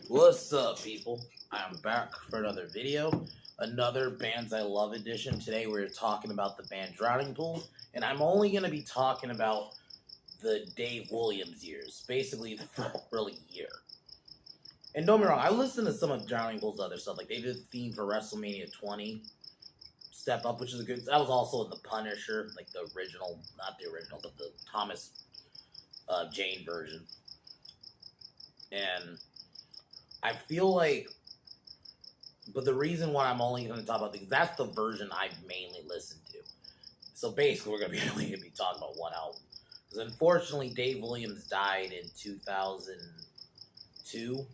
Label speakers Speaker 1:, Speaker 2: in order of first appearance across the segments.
Speaker 1: What's up, people? I'm back for another video, another Bands I Love edition. Today we're talking about the band Drowning Pool, and I'm only going to be talking about the Dave Williams years, basically the really year. And don't get me wrong, I listened to some of Drowning Pool's other stuff, like they did the theme for WrestleMania 20, Step Up, which is a good. That was also in the Punisher, like the original, not the original, but the Thomas Jane version, and I feel like, but the reason why I'm only going to talk about things, that's the version I mainly listened to. So basically, we're only going to be talking about one album. Because unfortunately, Dave Williams died in 2002.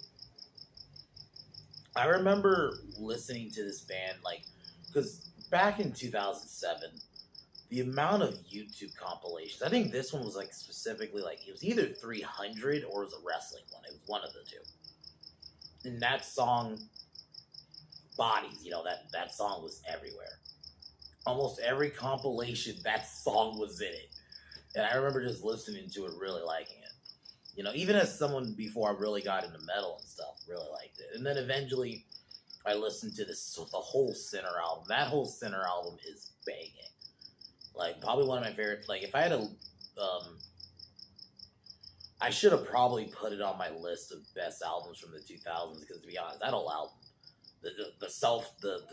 Speaker 1: I remember listening to this band, like, because back in 2007, the amount of YouTube compilations, I think this one was, like, specifically, like, it was either 300 or it was a wrestling one. It was one of the two. And that song, Bodies, that song was everywhere. Almost every compilation, that song was in it. And I remember just listening to it, really liking it. Even as someone before I really got into metal and stuff, really liked it. And then eventually I listened to the whole Sinner album. That whole Sinner album is banging. Like, probably one of my favorite, like, if I had I should have probably put it on my list of best albums from the 2000s, because to be honest, that whole album, the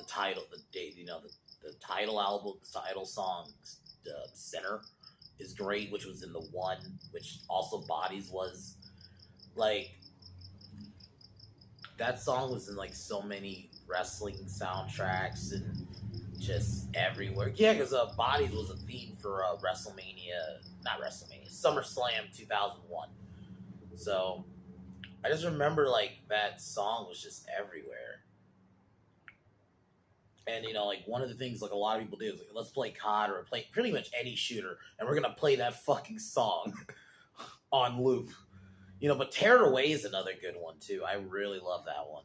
Speaker 1: title, the title album, the title song, Sinner, is great, which was in the one, which also Bodies was. Like, that song was in, like, so many wrestling soundtracks and just everywhere. Yeah, because Bodies was a theme for SummerSlam 2001. So I just remember, like, that song was just everywhere. And, like, one of the things, like, a lot of people do is, like, let's play COD or play pretty much any shooter, and we're going to play that fucking song on loop. But Tear It Away is another good one, too. I really love that one.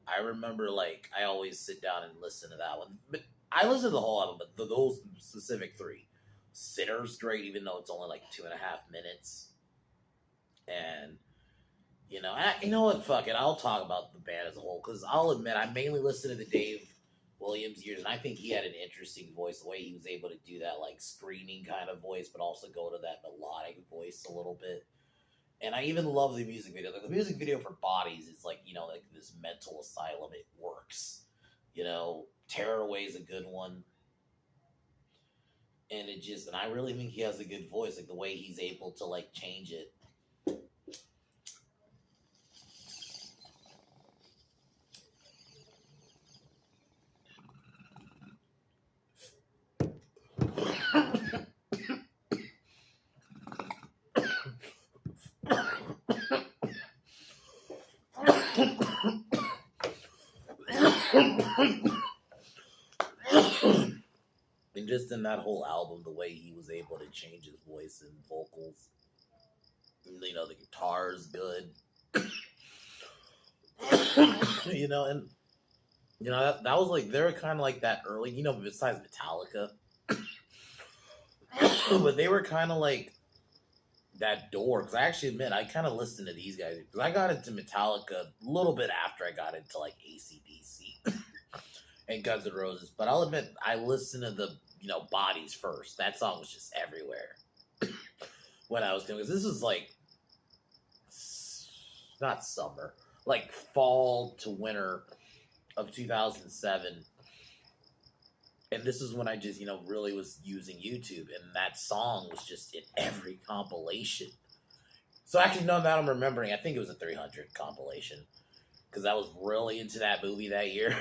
Speaker 1: I remember, like, I always sit down and listen to that one. But I listen to the whole album, but those specific three. Sinner's great, even though it's only, like, 2.5 minutes. And, you know what, fuck it. I'll talk about the band as a whole, because I'll admit, I mainly listen to the Dave Williams years, and I think he had an interesting voice, the way he was able to do that, like, screaming kind of voice, but also go to that melodic voice a little bit. And I even love the music video. Like, the music video for Bodies is like, like this mental asylum. It works. Tear It Away is a good one. And and I really think he has a good voice, like the way he's able to, like, change it. And just in that whole album, the way he was able to change his voice and vocals, the guitar's good. And that was like, they were kind of like that early, besides Metallica. But they were kind of like that door, because I actually admit I kind of listened to these guys, because I got into Metallica a little bit after I got into, like, AC/DC and Guns N' Roses. But I'll admit, I listened to the Bodies first. That song was just everywhere when I was doing, because this was like not summer, like fall to winter of 2007. And this is when I just, really was using YouTube, and that song was just in every compilation. So actually, no, now I'm remembering, I think it was a 300 compilation, because I was really into that movie that year.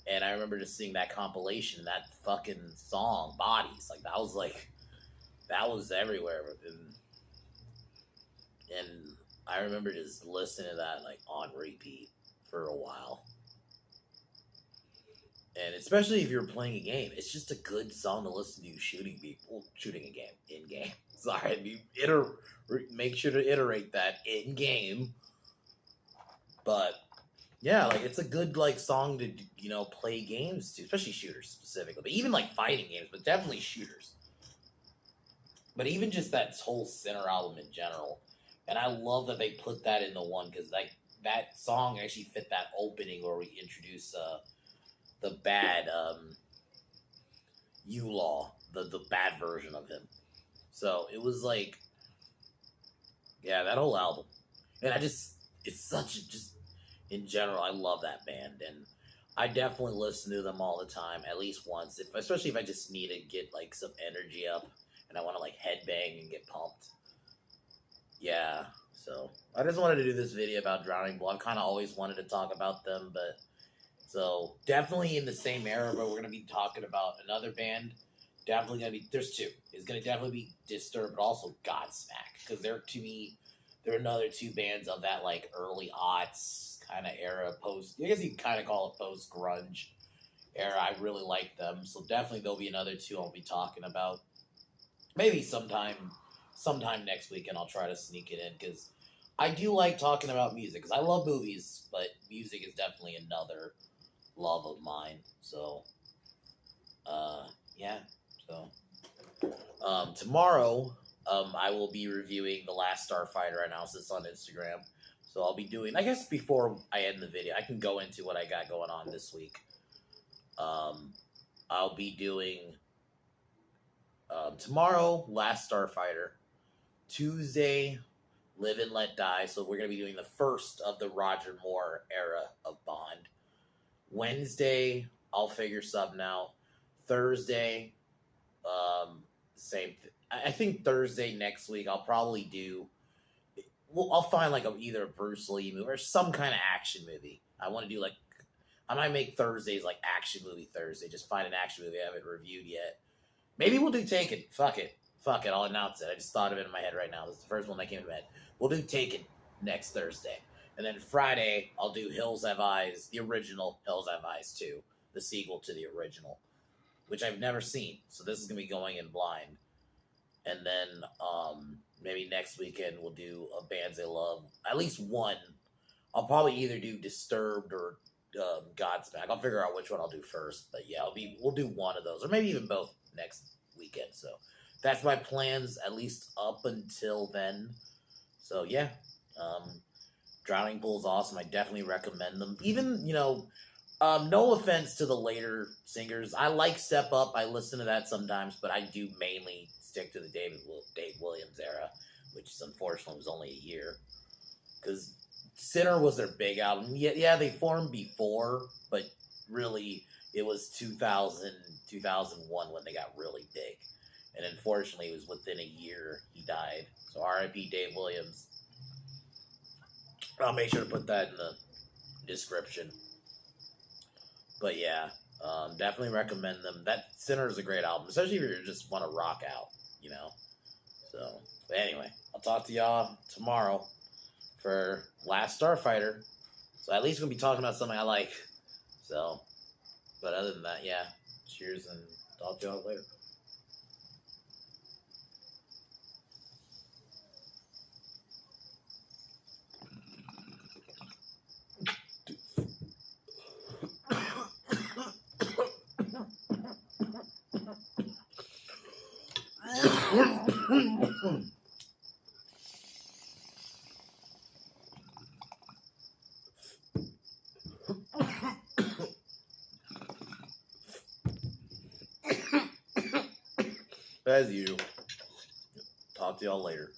Speaker 1: And I remember just seeing that compilation, that fucking song, Bodies. Like, that was everywhere. And I remember just listening to that, like, on repeat for a while. And especially if you're playing a game, it's just a good song to listen to shooting a game, in-game. Sorry, make sure to iterate that, in-game. But, yeah, like, it's a good, like, song to, play games to, especially shooters specifically. But even, like, fighting games, but definitely shooters. But even just that whole Sinner album in general. And I love that they put that in the one, because, like, that song actually fit that opening where we introduce the bad U-Law, the bad version of him. So it was like, yeah, that whole album, and it's such a, just in general, I love that band, and I definitely listen to them all the time, at least once, especially if I just need to get like some energy up and I want to like headbang and get pumped. Yeah, so I just wanted to do this video about Drowning Pool. I've kind of always wanted to talk about them, but so definitely in the same era, but we're gonna be talking about another band. Definitely gonna be there's two. It's gonna definitely be Disturbed, but also Godsmack, because they're to me they're another two bands of that like early aughts kind of era, post. I guess you kind of call it post grunge era. I really like them, so definitely there'll be another two I'll be talking about. Maybe sometime next week, and I'll try to sneak it in because I do like talking about music because I love movies, but music is definitely another love of mine. So, yeah. So, tomorrow, I will be reviewing The Last Starfighter. I announced this on Instagram. So I'll be doing, I guess before I end the video, I can go into what I got going on this week. I'll be doing, tomorrow, Last Starfighter. Tuesday, Live and Let Die. So we're going to be doing the first of the Roger Moore era of Bond. Wednesday, I'll figure something out. Thursday, I think Thursday next week I'll probably do. Well, I'll find like either a Bruce Lee movie or some kind of action movie. I want to do like. I might make Thursdays like action movie Thursday. Just find an action movie I haven't reviewed yet. Maybe we'll do Taken. Fuck it. I'll announce it. I just thought of it in my head right now. This is the first one that came to my head. We'll do Taken next Thursday. And then Friday, I'll do Hills Have Eyes, the original Hills Have Eyes 2, the sequel to the original, which I've never seen. So this is going to be going in blind. And then maybe next weekend we'll do a Bands I Love. At least one. I'll probably either do Disturbed or Godsmack. I'll figure out which one I'll do first. But yeah, we'll do one of those. Or maybe even both next weekend. So that's my plans, at least up until then. So yeah, Drowning Pool's awesome. I definitely recommend them. Even, no offense to the later singers. I like Step Up. I listen to that sometimes, but I do mainly stick to the Dave Williams era, which is unfortunately was only a year. Because Sinner was their big album. Yeah, they formed before, but really it was 2000, 2001 when they got really big. And unfortunately, it was within a year he died. So R.I.P. Dave Williams. I'll make sure to put that in the description. But yeah, definitely recommend them. That Sinner is a great album, especially if you just want to rock out, So, but anyway, I'll talk to y'all tomorrow for Last Starfighter. So at least we'll be talking about something I like. So, but other than that, yeah, cheers and talk to y'all later. As you. Talk to y'all later.